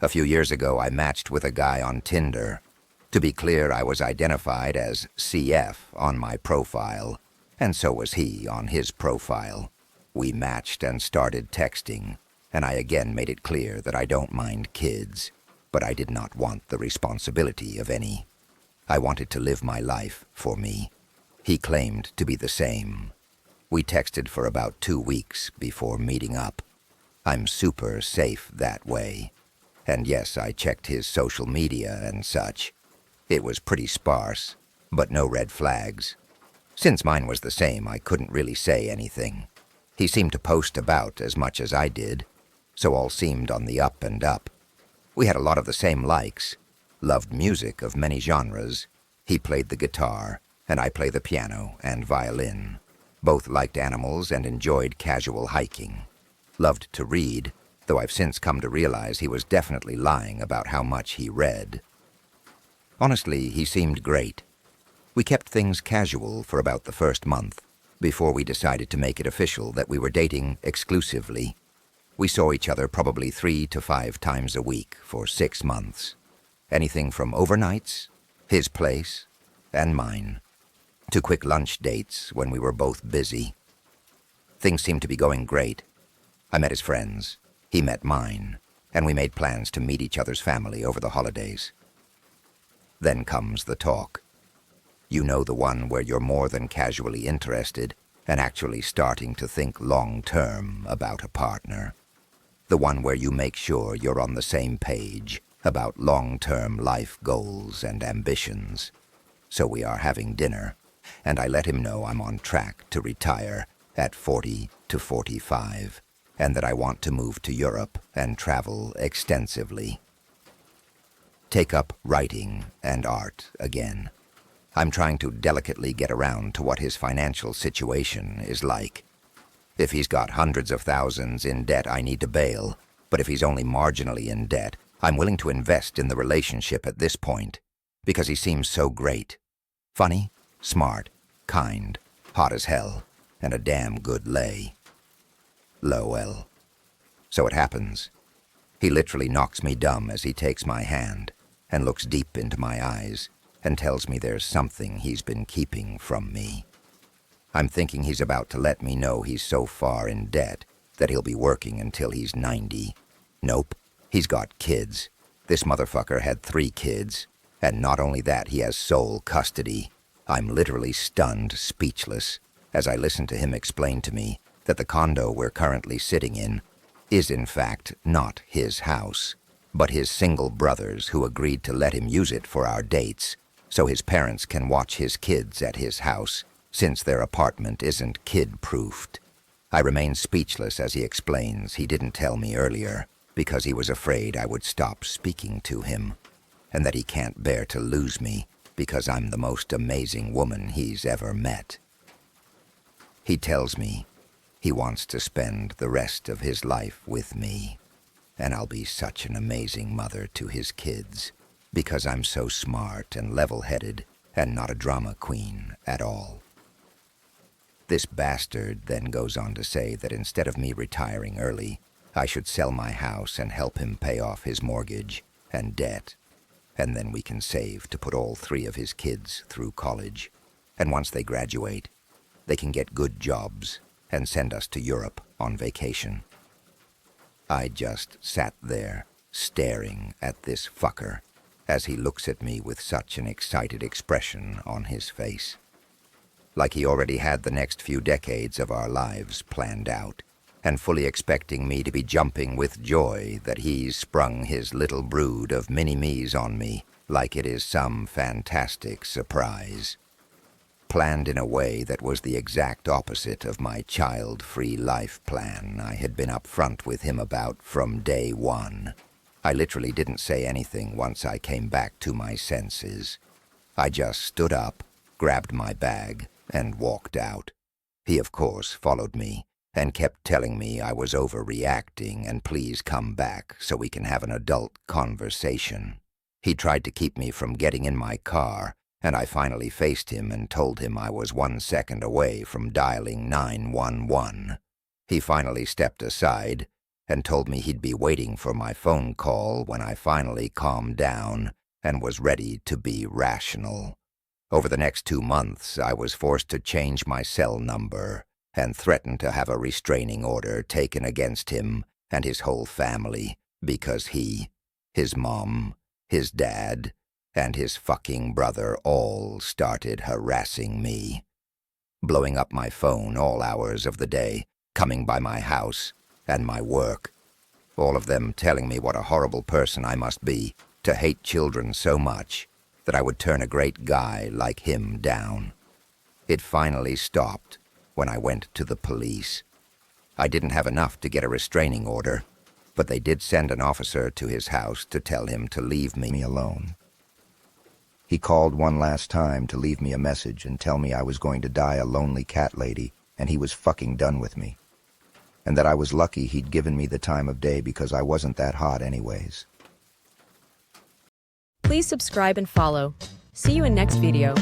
A few years ago, I matched with a guy on Tinder. To be clear, I was identified as CF on my profile, and so was he on his profile. We matched and started texting, and I again made it clear that I don't mind kids, but I did not want the responsibility of any. I wanted to live my life for me. He claimed to be the same. We texted for about 2 weeks before meeting up. I'm super safe that way. And yes, I checked his social media and such. It was pretty sparse, but no red flags. Since mine was the same, I couldn't really say anything. He seemed to post about as much as I did, so all seemed on the up and up. We had a lot of the same likes, loved music of many genres. He played the guitar, and I play the piano and violin. Both liked animals and enjoyed casual hiking. Loved to read, though I've since come to realize he was definitely lying about how much he read. Honestly, he seemed great. We kept things casual for about the first month, before we decided to make it official that we were dating exclusively. We saw each other probably 3 to 5 times a week for 6 months. Anything from overnights, his place, and mine, to quick lunch dates when we were both busy. Things seemed to be going great. I met his friends, he met mine, and we made plans to meet each other's family over the holidays. Then comes the talk. You know, the one where you're more than casually interested and actually starting to think long-term about a partner. The one where you make sure you're on the same page about long-term life goals and ambitions. So we are having dinner, and I let him know I'm on track to retire at 40 to 45, and that I want to move to Europe and travel extensively. Take up writing and art again. I'm trying to delicately get around to what his financial situation is like. If he's got hundreds of thousands in debt, I need to bail, but if he's only marginally in debt, I'm willing to invest in the relationship at this point, because he seems so great. Funny, smart, kind, hot as hell, and a damn good lay. Lol. So it happens. He literally knocks me dumb as he takes my hand and looks deep into my eyes and tells me there's something he's been keeping from me. I'm thinking he's about to let me know he's so far in debt that he'll be working until he's 90. Nope, he's got kids. This motherfucker had 3 kids, and not only that, he has sole custody. I'm literally stunned, speechless, as I listen to him explain to me that the condo we're currently sitting in is in fact not his house, but his single brother's, who agreed to let him use it for our dates so his parents can watch his kids at his house, since their apartment isn't kid-proofed. I remain speechless as he explains he didn't tell me earlier because he was afraid I would stop speaking to him, and that he can't bear to lose me because I'm the most amazing woman he's ever met. He tells me he wants to spend the rest of his life with me, and I'll be such an amazing mother to his kids because I'm so smart and level-headed and not a drama queen at all. This bastard then goes on to say that instead of me retiring early, I should sell my house and help him pay off his mortgage and debt, and then we can save to put all 3 of his kids through college, and once they graduate, they can get good jobs and send us to Europe on vacation. I just sat there, staring at this fucker, as he looks at me with such an excited expression on his face. Like he already had the next few decades of our lives planned out, and fully expecting me to be jumping with joy that he's sprung his little brood of mini-me's on me like it is some fantastic surprise. Planned in a way that was the exact opposite of my child-free life plan I had been upfront with him about from day one. I literally didn't say anything once I came back to my senses. I just stood up, grabbed my bag, and walked out. He, of course, followed me and kept telling me I was overreacting and please come back so we can have an adult conversation. He tried to keep me from getting in my car, and I finally faced him and told him I was 1 second away from dialing 911. He finally stepped aside, and told me he'd be waiting for my phone call when I finally calmed down and was ready to be rational. Over the next 2 months, I was forced to change my cell number and threatened to have a restraining order taken against him and his whole family because he, his mom, his dad, and his fucking brother all started harassing me, blowing up my phone all hours of the day, coming by my house and my work, all of them telling me what a horrible person I must be to hate children so much that I would turn a great guy like him down. It finally stopped when I went to the police. I didn't have enough to get a restraining order, but they did send an officer to his house to tell him to leave me alone. He called one last time to leave me a message and tell me I was going to die a lonely cat lady and he was fucking done with me, and that I was lucky he'd given me the time of day because I wasn't that hot anyways. Please subscribe and follow. See you in next video.